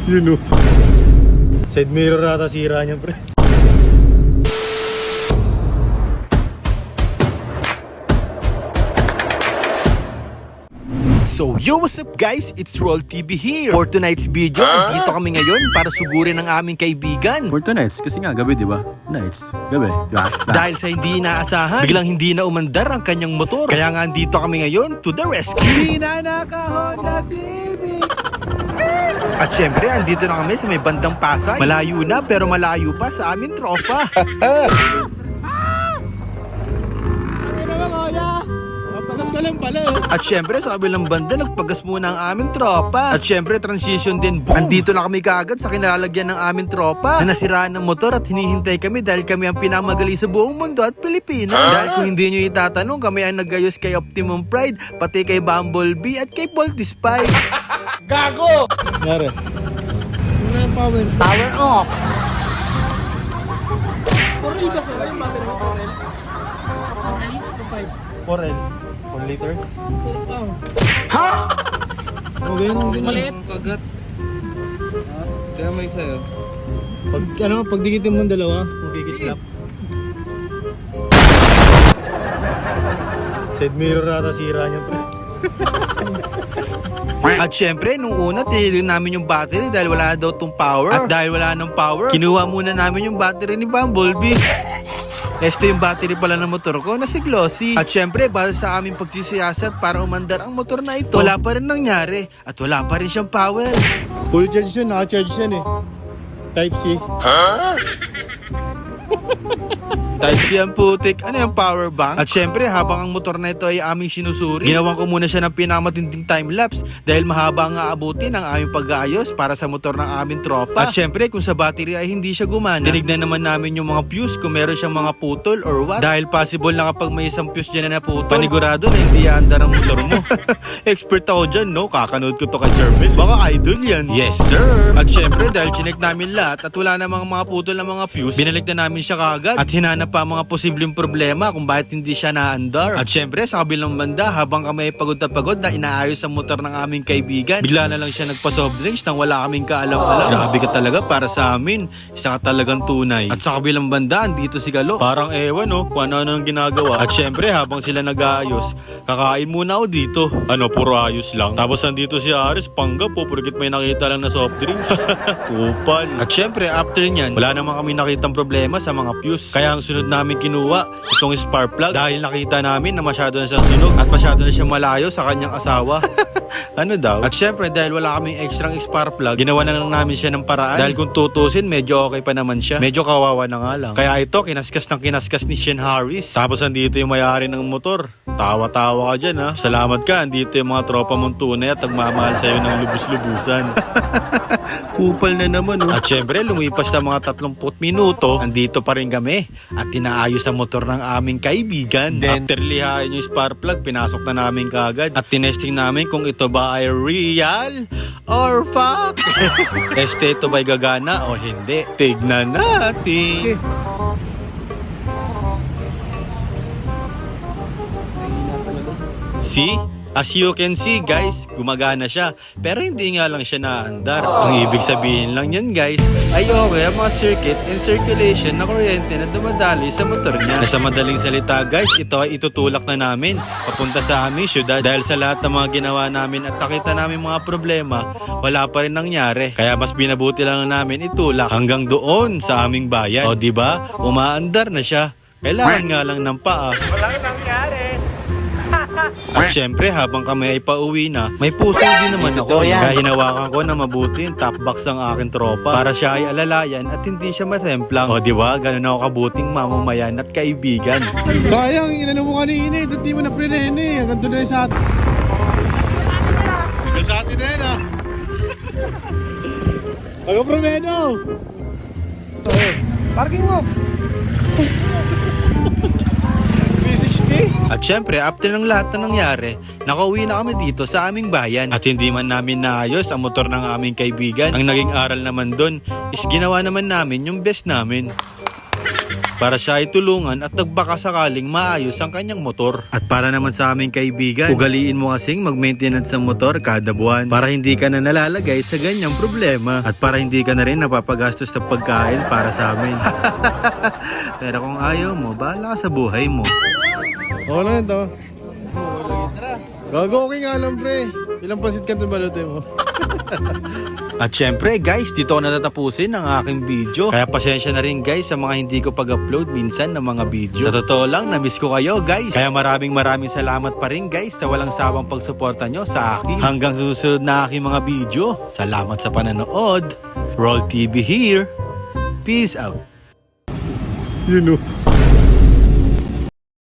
Yun o. Side mirror ata sira niya, pre. So yo, what's up guys? It's Roll TV here. For tonight's video, dito kami ngayon para sugurin ang aming kaibigan. For tonight's, kasi nga gabi, di ba? Nights, gabi, di ba? Dahil sa hindi inaasahan, biglang hindi na umandar ang kanyang motor. Kaya nga dito kami ngayon to the rescue. Hindi na naka-Honda Civic. At syempre, andito na kami sa may bandang Pasay. Malayo na pero malayo pa sa aming tropa. Pagas ka lang pala. At syempre, sa kabilang banda, nagpagas muna ang aming tropa. At syempre, transition din, boom. Andito na kami kaagad sa kinalalagyan ng aming tropa na nasiraan ng motor at hinihintay kami dahil kami ang pinamagali sa buong mundo at Pilipinas. Dahil kung hindi nyo itatanong, kami ang nagayos kay Optimum Pride, pati kay Bumblebee at kay Voltis Spy. Gago! Yari. Power off! Porel ba sila? Yung battery mo, Porel? 4L. 4 liters. Oh. Okay lang din. Maliit. Kagat. Kaya may sa'yo. Pag dikitin mo ang dalawa, magkikislap. Side mirror ata sira niya, pre. At syempre, nung una, tinignan namin yung battery dahil wala daw tong power. At dahil wala ng power, kinuha muna namin yung battery ni Bumblebee. Este yung battery pala ng motor ko na si Glossy. At syempre, base sa aming pagsisiyasat para umandar ang motor na ito, wala pa rin nangyari at wala pa rin siyang power. Full charge yan, naka-charge yan eh. Type C. Type C ang putik. Ano yung power bank? At syempre, habang ang motor na ito ay aming sinusuri, ginawan ko muna siya ng pinamatinding time-lapse dahil mahaba ang aabutin ang aming pag-aayos para sa motor ng aming tropa. At syempre, kung sa battery ay hindi siya gumana, tinignan naman namin yung mga fuse kung meron siyang mga putol or what. Dahil possible na kapag may isang fuse dyan na naputol, panigurado na hindi aandar ang motor mo. Expert ako dyan, no? Kakanood ko to kay Sir Ben. Baka idol yan. Yes, sir! At syempre, dahil chinek namin lahat at wala namang mga putol ng mga fuse, binalik na namin siya kaagad at hinanap pa mga posibleng problema kung bakit hindi siya naandar. At syempre, sa kabilang banda, habang kami ay pagod na pagod na inaayos ang motor ng aming kaibigan, bigla na lang siya nagpa-soft drinks nang wala kaming kaalam-alam. Grabe ka talaga para sa amin. Isa ka talagang tunay. At sa kabilang banda, andito si Galo. Parang ewan, no? Kung ano-ano ang ginagawa. At syempre, habang sila nag-aayos, kakain muna ako dito. Ano, puro ayos lang. Tapos andito si Aris, panggap po, porkit may nakita lang na soft drinks. Kupal. At syempre, after nyan, wala naman kami nakitang problema sa mga fuse. Kaya ang sunod namin kinuha itong spark plug dahil nakita namin na masyado na siyang sunog at masyado na siyang malayo sa kanyang asawa. Ano daw? At syempre, dahil wala kaming extra spark plug, ginawa na lang namin siya ng paraan. Dahil kung tutusin, medyo okay pa naman siya. Medyo kawawa na nga lang. Kaya ito, kinaskas ni Shen Harris. Tapos andito yung may-ari ng motor. Tawa-tawa ka dyan, ha? Salamat ka, andito yung mga tropa mong tunay at nagmamahal sa'yo ng lubus-lubusan. Kupal na naman, oh. At syempre, lumipas na mga 30 minuto, andito pa rin kami at tinaayos ang motor ng aming kaibigan. Then, after lihain yung spark plug, pinasok na namin kaagad at tinesting namin kung ito ba ay real or fuck. Ito ba'y gagana o hindi? Tignan natin. See? As you can see guys, gumagana siya. Pero hindi nga lang siya naandar. Ang ibig sabihin lang yan guys, ay okay ang mga circuit and circulation na kuryente na dumadali sa motor niya. Na sa madaling salita guys, ito ay itutulak na namin papunta sa aming syudad. Dahil sa lahat ng mga ginawa namin at nakita namin mga problema, wala pa rin nangyari. Kaya mas binabuti lang namin itulak hanggang doon sa aming bayan. O diba, umaandar na siya. Kailangan nga lang ng paa. Walang nangyari. At syempre, habang kami ay pauwi na, may puso din naman ako. Kaya hinawakan ko na mabuti yung top box ng aking tropa para siya ay alalayan at hindi siya masemplang. O diba, ganun ako kabuting mamamayan at kaibigan. Sayang, inano mo kanina eh. Dati mo na prenen eh. Hanggang doon na yung sa atin. Hanggang sa atin na yan ah. Hanggang premeno. Parking mo. 360. At syempre, after ng lahat na nangyari, nakauwi na kami dito sa aming bayan. At hindi man namin naayos ang motor ng aming kaibigan. Ang naging aral naman doon is ginawa naman namin yung best namin. para siya ay tulungan at nagbaka sakaling maayos ang kanyang motor. At para naman sa aming kaibigan, ugaliin mo kasing mag-maintenance ng motor kada buwan para hindi ka na nalalagay sa ganyang problema at para hindi ka na rin napapagastos ng pagkain para sa amin. Pero kung ayaw mo, bahala ka sa buhay mo. Oo lang ito. Gago, okay nga lang pre. Ilang pasit ka ito balutin mo? At syempre guys, dito ko natatapusin ang aking video. Kaya pasensya na rin guys sa mga hindi ko pag-upload minsan ng mga video. Sa totoo lang, na-miss ko kayo guys. Kaya maraming salamat pa rin guys sa walang sawang pagsuporta nyo sa akin. Hanggang susunod na aking mga video. Salamat sa pananood. Roll TV here. Peace out. You know.